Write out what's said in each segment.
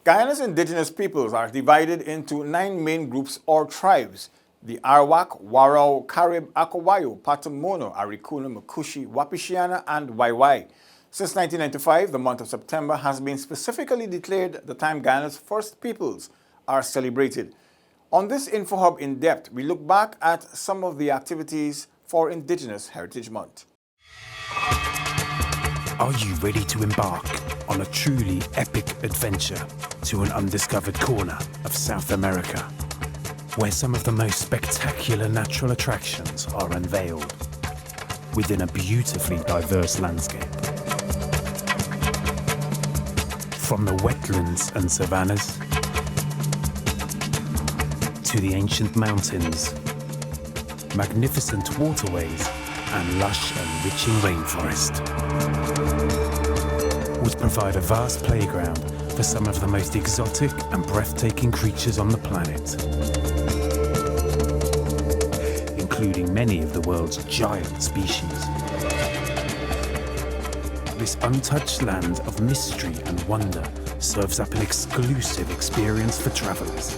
Guyana's indigenous peoples are divided into 9 main groups or tribes: the Arawak, Warao, Carib, Akawayo, Patamono, Arikuna, Makushi, Wapishiana, and Waiwai. Since 1995, the month of September has been specifically declared the time Guyana's first peoples are celebrated. On this InfoHub in depth, we look back at some of the activities for Indigenous Heritage Month. Are you ready to embark on a truly epic adventure to an undiscovered corner of South America, where some of the most spectacular natural attractions are unveiled within a beautifully diverse landscape? From the wetlands and savannas to the ancient mountains, magnificent waterways and lush enriching rainforest would provide a vast playground for some of the most exotic and breathtaking creatures on the planet, including many of the world's giant species. This untouched land of mystery and wonder serves up an exclusive experience for travelers.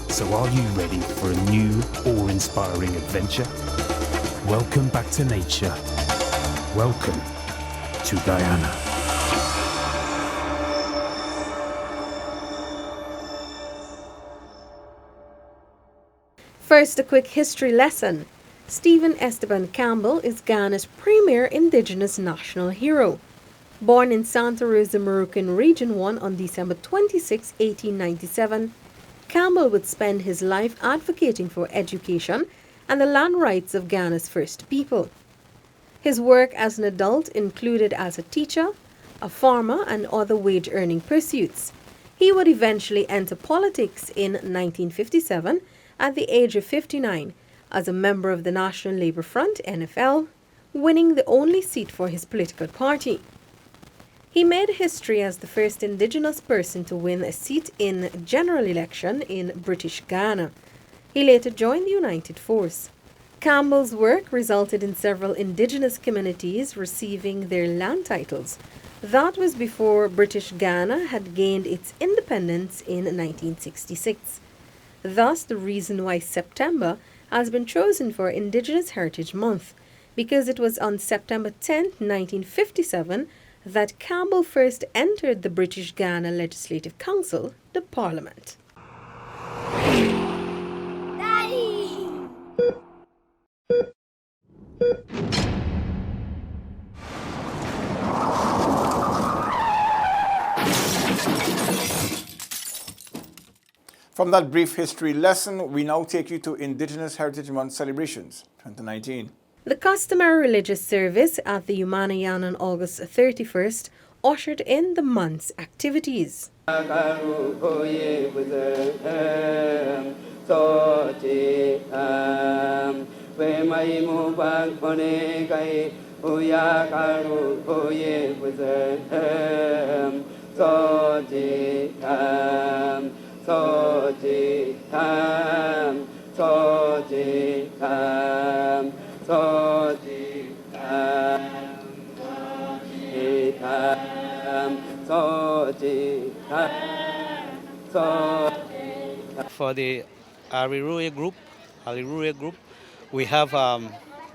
So are you ready for a new, awe-inspiring adventure? Welcome back to nature. Welcome to Guyana. First, a quick history lesson. Stephen Esteban Campbell is Ghana's premier indigenous national hero. Born in Santa Rosa, Maroocan Region 1 on December 26, 1897, Campbell would spend his life advocating for education and the land rights of Ghana's first people. His work as an adult included as a teacher, a farmer, and other wage-earning pursuits. He would eventually enter politics in 1957 at the age of 59 as a member of the National Labour Front, NFL, winning the only seat for his political party. He made history as the first indigenous person to win a seat in a general election in British Guyana. He later joined the United Force. Campbell's work resulted in several indigenous communities receiving their land titles. That was before British Guyana had gained its independence in 1966. Thus, the reason why September has been chosen for Indigenous Heritage Month, because it was on September 10, 1957, that Campbell first entered the British Guyana Legislative Council, the Parliament. From that brief history lesson, we now take you to Indigenous Heritage Month celebrations 2019. The customary religious service at the Umanayan on August 31st ushered in the month's activities. For the Hallelujah group, we have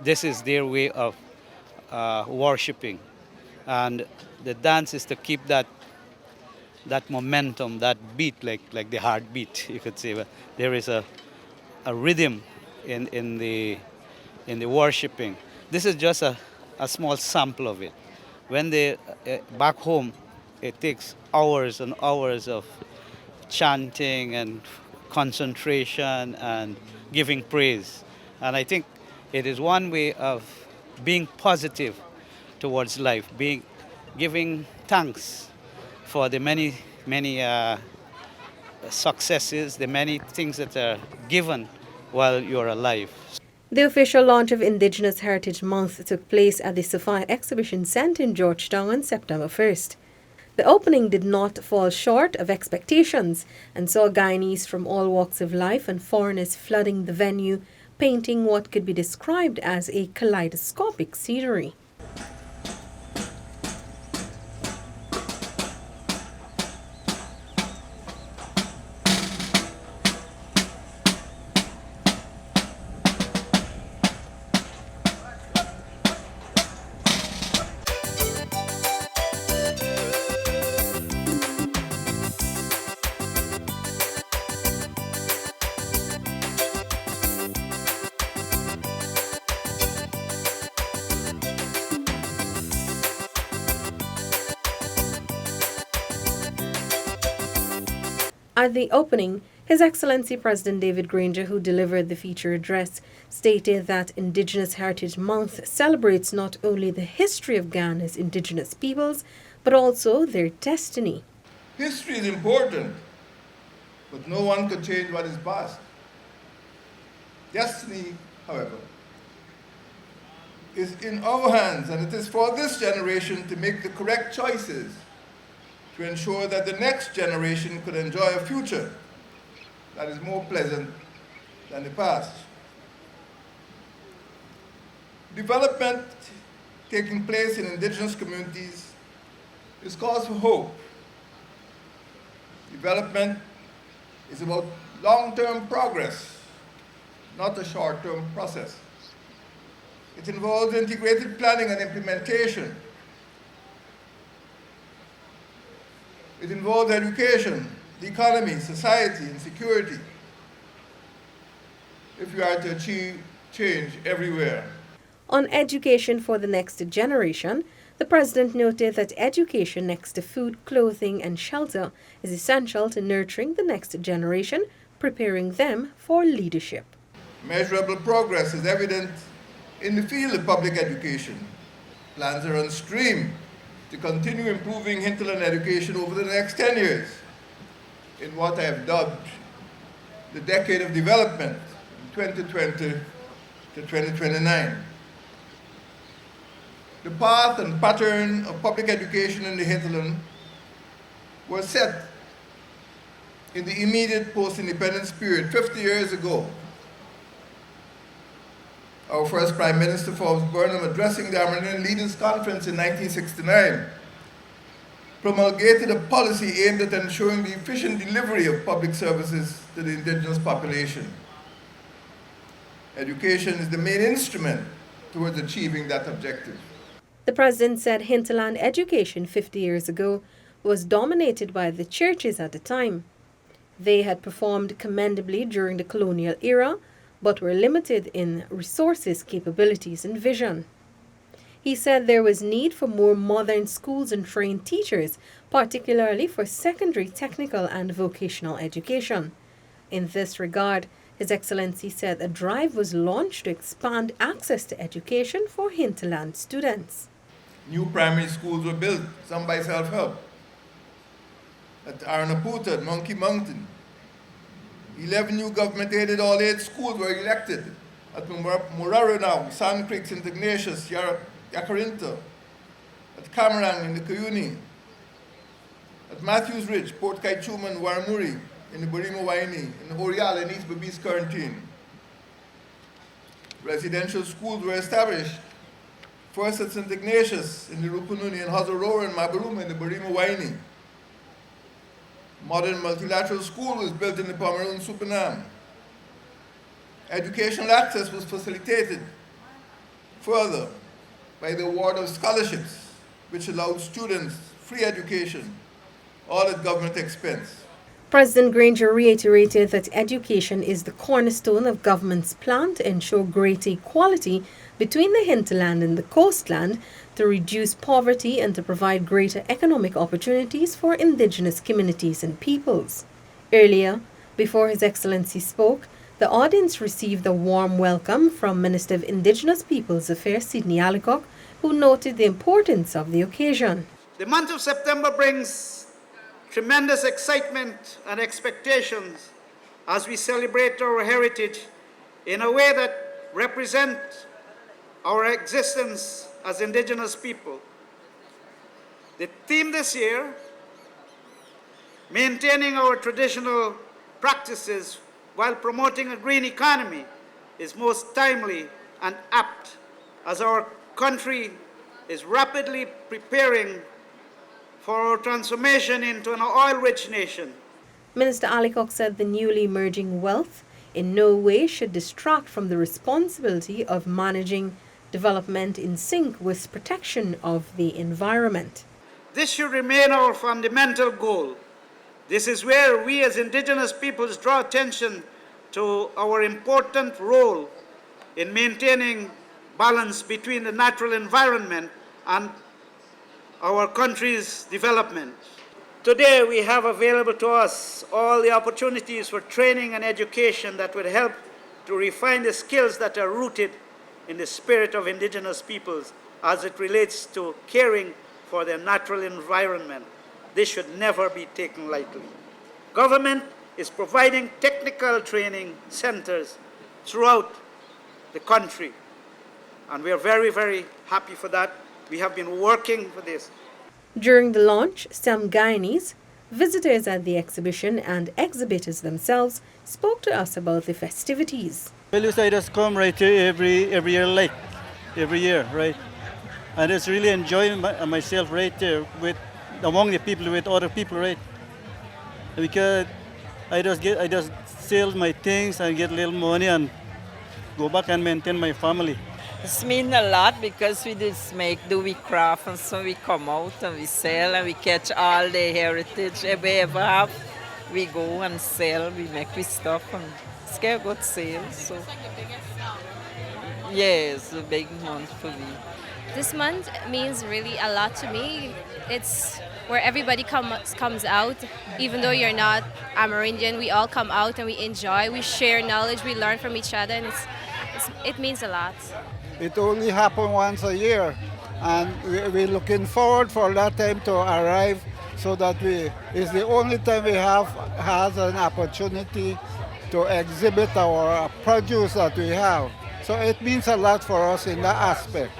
this is their way of worshiping, and the dance is to keep that momentum, that beat, like the heartbeat, you could say. But there is a rhythm in the worshiping. This is just a small sample of it. When they back home, it takes hours and hours of chanting and concentration and giving praise. And I think it is one way of being positive towards life, giving thanks for the many successes, the many things that are given while you're alive. The official launch of Indigenous Heritage Month took place at the Sophia Exhibition Centre in Georgetown on September 1st. The opening did not fall short of expectations and saw Guyanese from all walks of life and foreigners flooding the venue, painting what could be described as a kaleidoscopic scenery. At the opening, His Excellency President David Granger, who delivered the feature address, stated that Indigenous Heritage Month celebrates not only the history of Ghana's indigenous peoples, but also their destiny. History is important, but no one can change what is past. Destiny, however, is in our hands, and it is for this generation to make the correct choices to ensure that the next generation could enjoy a future that is more pleasant than the past. Development taking place in indigenous communities is cause for hope. Development is about long-term progress, not a short-term process. It involves integrated planning and implementation. It involves education, the economy, society, and security, if you are to achieve change everywhere. On education for the next generation, the President noted that education next to food, clothing, and shelter is essential to nurturing the next generation, preparing them for leadership. Measurable progress is evident in the field of public education. Plans are on stream to continue improving hinterland education over the next 10 years in what I have dubbed the decade of development, 2020 to 2029. The path and pattern of public education in the hinterland were set in the immediate post-independence period 50 years ago. Our first Prime Minister, Forbes Burnham, addressing the Amerindian Leaders Conference in 1969, promulgated a policy aimed at ensuring the efficient delivery of public services to the indigenous population. Education is the main instrument towards achieving that objective. The President said hinterland education 50 years ago was dominated by the churches at the time. They had performed commendably during the colonial era, but were limited in resources, capabilities, and vision. He said there was need for more modern schools and trained teachers, particularly for secondary, technical, and vocational education. In this regard, His Excellency said a drive was launched to expand access to education for hinterland students. New primary schools were built, some by self-help, at Aranaputa, at Monkey Mountain. 11 new government-aided all-age schools were elected at Muraro now, Sand Creek, St. Ignatius, Yacarinta, at Camarang in the Cuyuni, at Matthews Ridge, Port Kaichuma and Waramuri, in the Burima Waini, in Horial and East Babis Quarantine. Residential schools were established, first at St. Ignatius in the Rupununi and Hazarora and Mabaruma in the Burima Waini. Modern multilateral school was built in the Pomeroon Supanam. Educational access was facilitated further by the award of scholarships, which allowed students free education, all at government expense. President Granger reiterated that education is the cornerstone of government's plan to ensure greater equality between the hinterland and the coastland, to reduce poverty and to provide greater economic opportunities for indigenous communities and peoples. Earlier, before His Excellency spoke, the audience received a warm welcome from Minister of Indigenous Peoples Affairs Sidney Allicock, who noted the importance of the occasion. The month of September brings tremendous excitement and expectations as we celebrate our heritage in a way that represents our existence as indigenous people. The theme this year, maintaining our traditional practices while promoting a green economy, is most timely and apt as our country is rapidly preparing for our transformation into an oil-rich nation. Minister Allicock said the newly emerging wealth in no way should distract from the responsibility of managing development in sync with protection of the environment. This should remain our fundamental goal. This is where we as indigenous peoples draw attention to our important role in maintaining balance between the natural environment and our country's development. Today we have available to us all the opportunities for training and education that would help to refine the skills that are rooted in the spirit of indigenous peoples as it relates to caring for their natural environment. This should never be taken lightly. Government is providing technical training centers throughout the country, and we are very, very happy for that. We have been working for this. During the launch, some Guyanese, visitors at the exhibition and exhibitors themselves spoke to us about the festivities. Well, I just come right here every year, like every year, right? And just really enjoying myself right there with among the people, with other people, right? Because I just sell my things and get a little money and go back and maintain my family. It's mean a lot because we just we craft, and so we come out and we sell and we catch all the heritage we ever have. We go and sell, we make we stuff and it's get good sales. So yes, a big month for me. This month means really a lot to me. It's where everybody comes out, even though you're not Amerindian. We all come out and we enjoy, we share knowledge, we learn from each other, and it means a lot. It only happens once a year, and we're looking forward for that time to arrive, so that it's the only time we has an opportunity to exhibit our produce that we have. So it means a lot for us in that aspect,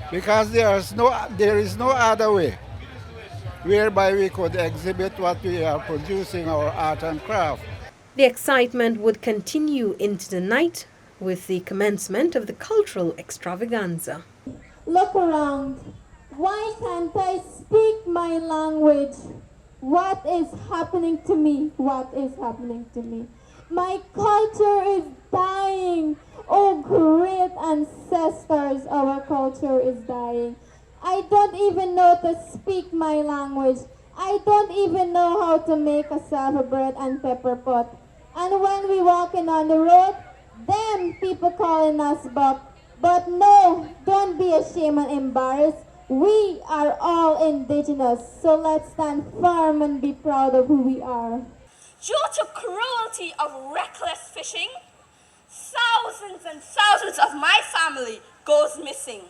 because there is no other way whereby we could exhibit what we are producing, our art and craft. The excitement would continue into the night with the commencement of the cultural extravaganza. Look around. Why can't I speak my language? What is happening to me? What is happening to me? My culture is dying. Oh, great ancestors, our culture is dying. I don't even know to speak my language. I don't even know how to make a bread and pepper pot. And when we walking on the road, them people calling us buck. But no, don't be ashamed and embarrassed. We are all indigenous, so let's stand firm and be proud of who we are. Due to cruelty of reckless fishing, thousands and thousands of my family goes missing.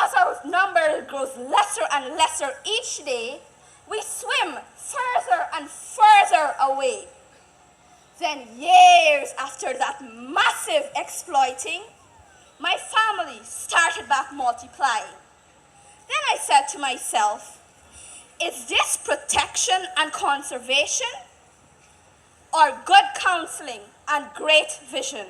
As our number grows lesser and lesser each day, we swim further and further away. Then years after that massive exploiting, my family started back multiplying. Then I said to myself, is this protection and conservation, or good counseling and great vision?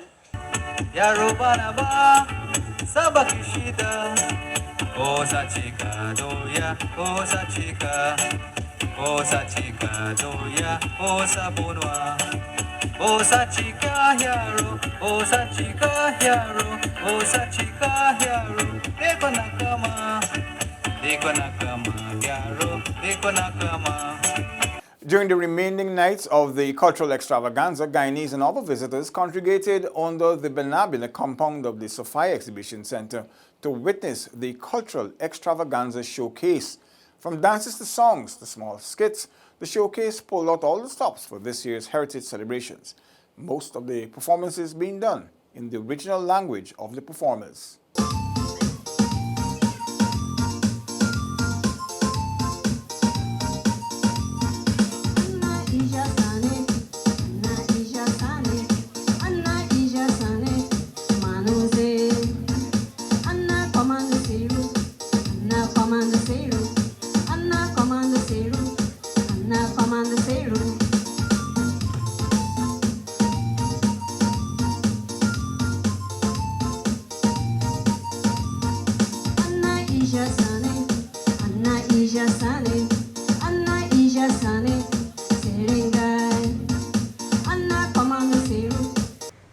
During the remaining nights of the cultural extravaganza, Guyanese and other visitors congregated under the Benabina compound of the Sophia Exhibition Center to witness the cultural extravaganza showcase. From dances to songs to small skits, the showcase pulled out all the stops for this year's heritage celebrations, most of the performances being done in the original language of the performers.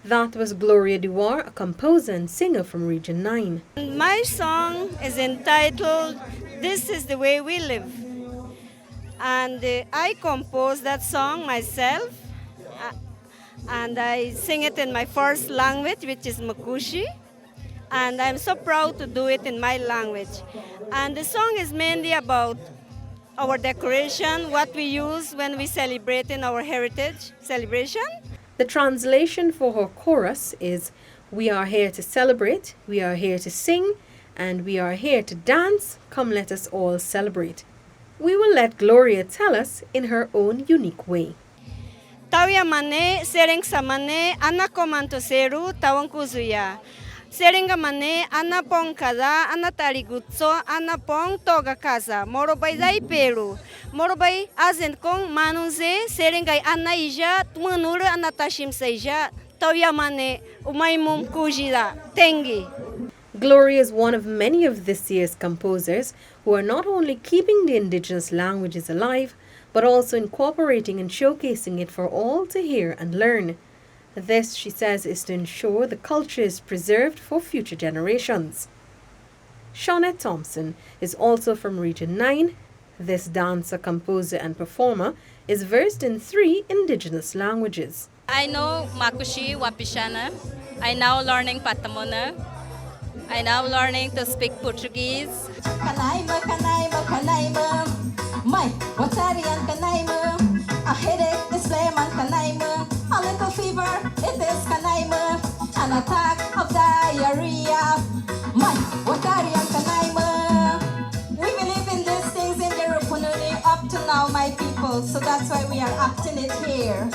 That was Gloria Dewar, a composer and singer from Region 9. My song is entitled, This is the Way We Live. And I composed that song myself. And I sing it in my first language, which is Makushi. And I'm so proud to do it in my language. And the song is mainly about our decoration, what we use when we celebrate in our heritage celebration. The translation for her chorus is, "We are here to celebrate, we are here to sing, and we are here to dance. Come let us all celebrate." We will let Gloria tell us in her own unique way. Tawya mane, sering samane, ana komanto seru, tawang kuzuya. Seringa mane, ana pong kada, ana tarigutso, ana pong toga casa. Morobay dai peru. Morobay azen kong manuze, seringay ana ija, tumanura ana tashim seja. Tawya mane, umaymum kujira, tengi. Gloria is one of many of this year's composers who are not only keeping the indigenous languages alive, but also incorporating and showcasing it for all to hear and learn. This, she says, is to ensure the culture is preserved for future generations. Shawnette Thompson is also from Region 9. This dancer, composer and performer is versed in 3 indigenous languages. I know Makushi, Wapishana. I now learning Patamona. I now learning to speak Portuguese. Kanaima, kanaima, kanaima. My, Watarian kanaima. A headache is lemon kanaima. A little fever, it is kanaima. An attack of diarrhea. My, Watarian kanaima. We believe in these things in the Rupununi up to now, my people. So that's why we are acting it here.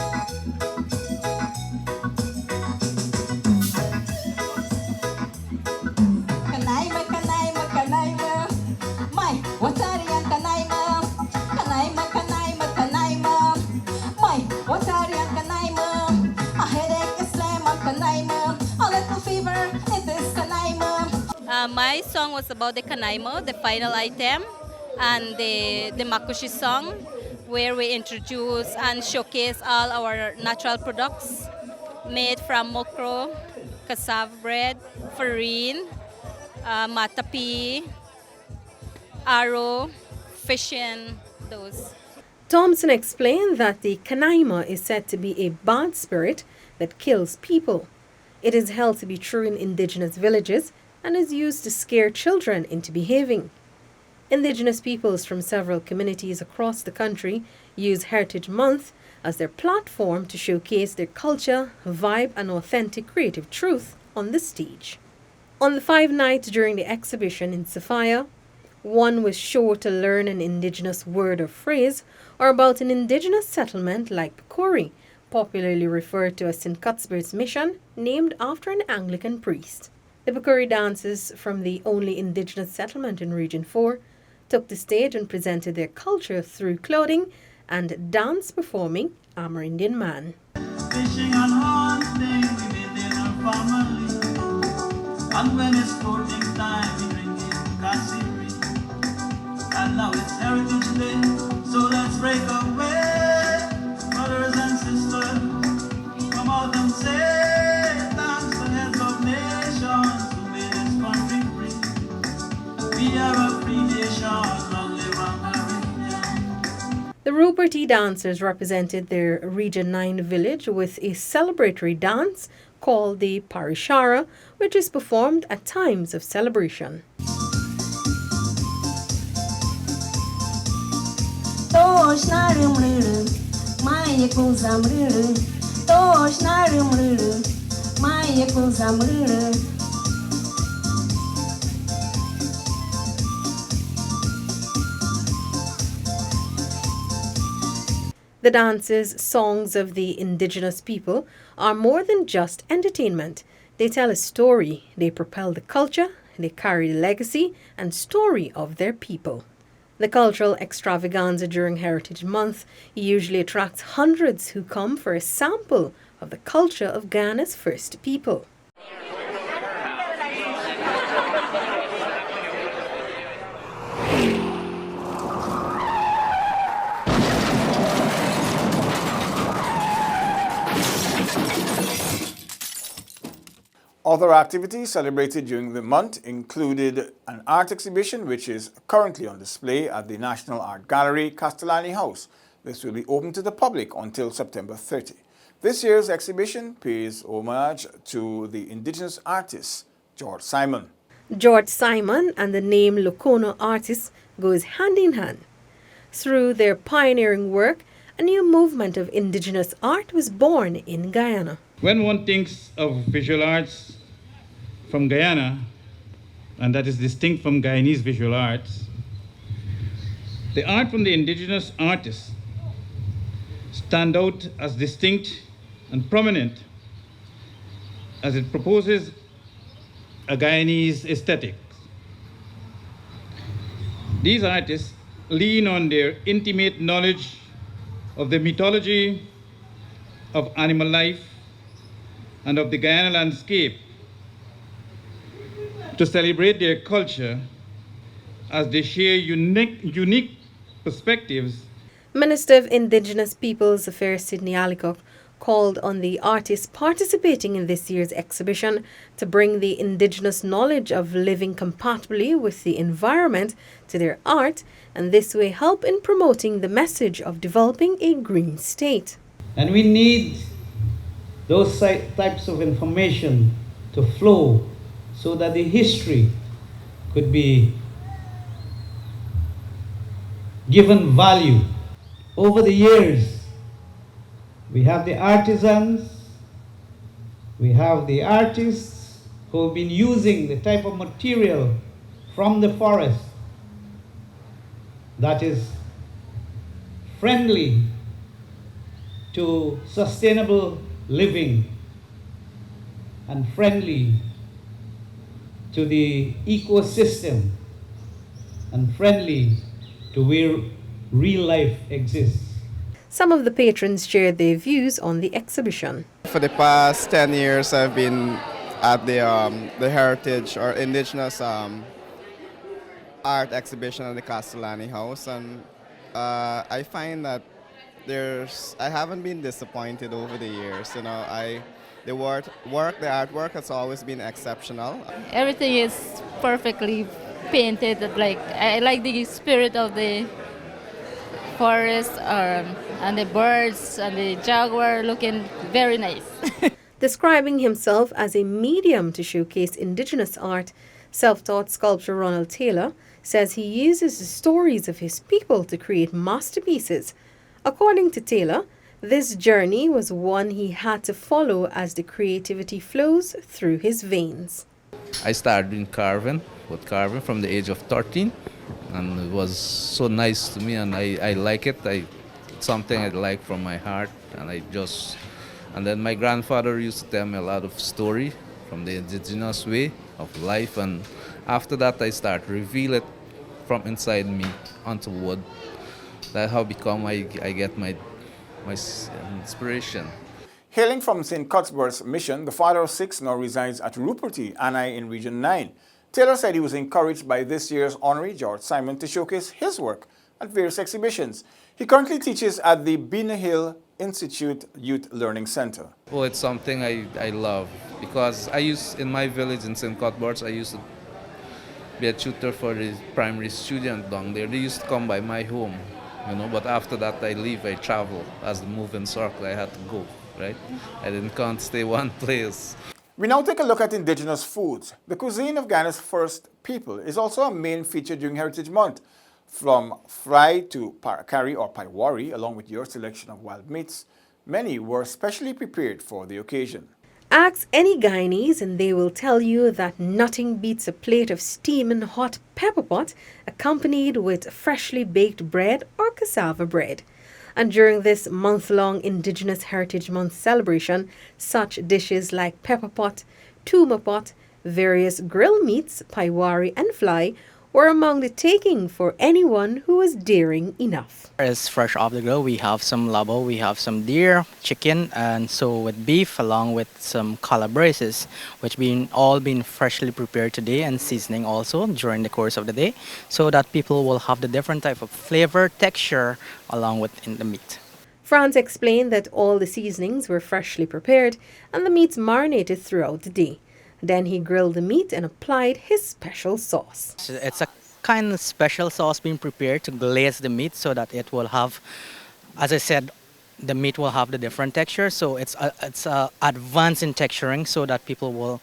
Kanaima, kanaima, kanaima. My, Watarian kanaima. Kanaima, kanaima, kanaima. My, Watarian kanaima. A headache is lemon kanaima. A little fever, it is kanaima. My song was about the Kanaimo, the final item, and the Makushi song, where we introduce and showcase all our natural products made from mokro, cassava bread, farine, matapi, arrow, fishing, those. Thompson explained that the Kanaima is said to be a bad spirit that kills people. It is held to be true in indigenous villages and is used to scare children into behaving. Indigenous peoples from several communities across the country use Heritage Month as their platform to showcase their culture, vibe and authentic creative truth on the stage. On the 5 nights during the exhibition in Sophia, one was sure to learn an indigenous word or phrase or about an indigenous settlement like Pekori, popularly referred to as St. Cuthbert's Mission, named after an Anglican priest. The Pekori dancers from the only indigenous settlement in Region 4 took the stage and presented their culture through clothing and dance performing Amerindian Man. Fishing and hunting, we made in our family. And when it's courting time, we drink it cassiri. And now it's Heritage Day, so let's break away. Brothers and sisters, come out and say thanks to heads of nations who made this country free. We are a free nation, long live America. The Ruperty dancers represented their Region 9 village with a celebratory dance called the Parishara, which is performed at times of celebration. The dances, songs of the indigenous people are more than just entertainment. They tell a story, they propel the culture, they carry the legacy and story of their people. The cultural extravaganza during Heritage Month usually attracts hundreds who come for a sample of the culture of Ghana's first people. Other activities celebrated during the month included an art exhibition which is currently on display at the National Art Gallery, Castellani House. This will be open to the public until September 30. This year's exhibition pays homage to the indigenous artist, George Simon. George Simon and the name Lokono artist goes hand in hand. Through their pioneering work, a new movement of indigenous art was born in Guyana. When one thinks of visual arts from Guyana, and that is distinct from Guyanese visual arts, the art from the indigenous artists stand out as distinct and prominent as it proposes a Guyanese aesthetic. These artists lean on their intimate knowledge of the mythology of animal life and of the Guyana landscape to celebrate their culture as they share unique perspectives. Minister of Indigenous Peoples Affairs Sidney Alicock called on the artists participating in this year's exhibition to bring the indigenous knowledge of living compatibly with the environment to their art, and this way help in promoting the message of developing a green state. And we need those types of information to flow so that the history could be given value. Over the years, we have the artisans, we have the artists who have been using the type of material from the forest that is friendly to sustainable living and friendly to the ecosystem and friendly to where real life exists. Some of the patrons shared their views on the exhibition. For the past 10 years, I've been at the Heritage or Indigenous art exhibition at the Castellani House, and I find that I haven't been disappointed over the years. You know, the artwork has always been exceptional. Everything is perfectly painted. Like I like the spirit of the forest and the birds and the jaguar looking very nice. Describing himself as a medium to showcase indigenous art, self-taught sculptor Ronald Taylor says he uses the stories of his people to create masterpieces. According to Taylor, this journey was one he had to follow as the creativity flows through his veins. I started doing carving from the age of 13, and it was so nice to me, and I like it. It's something I like from my heart, and then my grandfather used to tell me a lot of story from the indigenous way of life, and after that I start to reveal it from inside me onto wood. That's how I get my inspiration. Hailing from St. Cuthbert's Mission, the father of 6 now resides at Ruperty, Anai in Region 9. Taylor said he was encouraged by this year's honorary George Simon to showcase his work at various exhibitions. He currently teaches at the Beena Hill Institute Youth Learning Center. Oh, it's something I love because in my village in St. Cuthbert's, I used to be a tutor for the primary student down there. They used to come by my home, but after that I travel. As the moving circle, I had to go, right? Can't stay one place. We now take a look at indigenous foods. The cuisine of Guyana's first people is also a main feature during Heritage Month. From fry to curry or paiwari, along with your selection of wild meats, many were specially prepared for the occasion. Ask any Guyanese and they will tell you that nothing beats a plate of steaming hot pepper pot accompanied with freshly baked bread or cassava bread. And during this month-long Indigenous Heritage Month celebration, such dishes like pepper pot, tuma pot, various grill meats, paiwari and fly were among the taking for anyone who was daring enough. It's fresh off the grill. We have some labo, we have some deer, chicken, and so with beef along with some calabrases, which all been freshly prepared today and seasoning also during the course of the day, so that people will have the different type of flavor, texture along with in the meat. Franz explained that all the seasonings were freshly prepared and the meats marinated throughout the day. Then he grilled the meat and applied his special sauce. It's a kind of special sauce being prepared to glaze the meat so that it will have, as I said, the meat will have the different texture. So it's advanced in texturing so that people will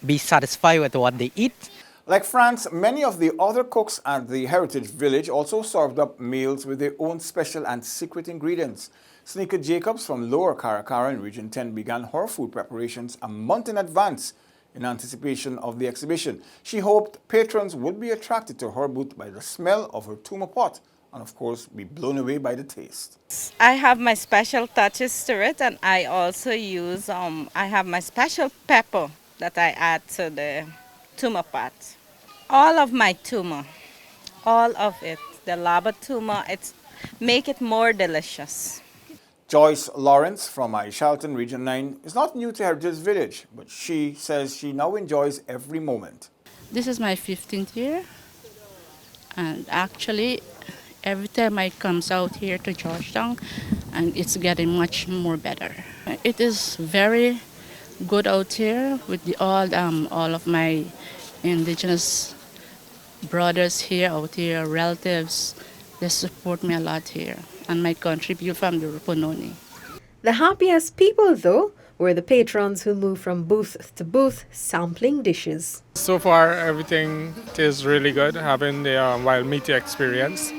be satisfied with what they eat. Like France, many of the other cooks at the Heritage Village also served up meals with their own special and secret ingredients. Sneaker Jacobs from Lower Caracara in Region 10 began her food preparations a month in advance in anticipation of the exhibition. She hoped patrons would be attracted to her booth by the smell of her tuma pot and, of course, be blown away by the taste. I have my special touches to it, and I also use, I have my special pepper that I add to the tuma pot. All of my tuma, all of it, the lava tuma, it's make it more delicious. Joyce Lawrence from Shelton Region 9 is not new to Heritage Village, but she says she now enjoys every moment. This is my 15th year, and actually every time I comes out here to Georgetown, and it's getting much more better. It is very good out here with all of my Indigenous brothers here out here, relatives. They support me a lot here, and my contribute from the Rupunoni. The happiest people, though, were the patrons who moved from booth to booth sampling dishes. So far, everything tastes really good, having the wild meat experience.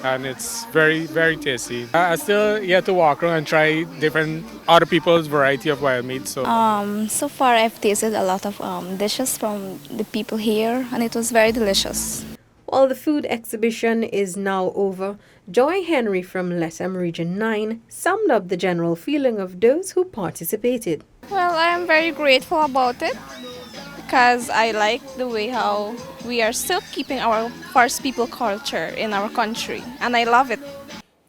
And it's very, very tasty. I still yet to walk around and try different other people's variety of wild meat. So far I've tasted a lot of dishes from the people here, and it was very delicious. While the food exhibition is now over, Joy Henry from Letham Region 9 summed up the general feeling of those who participated. Well, I am very grateful about it, because I like the way how we are still keeping our First People culture in our country, and I love it.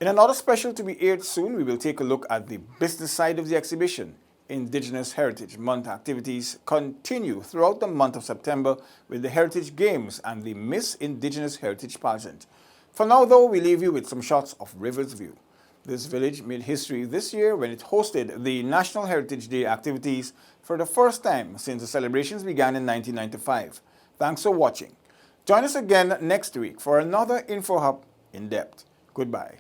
In another special to be aired soon, we will take a look at the business side of the exhibition. Indigenous Heritage Month activities continue throughout the month of September with the Heritage Games and the Miss Indigenous Heritage Pageant. For now, though, we leave you with some shots of Rivers View. This village made history this year when it hosted the National Heritage Day activities for the first time since the celebrations began in 1995. Thanks for watching. Join us again next week for another InfoHub in depth. Goodbye.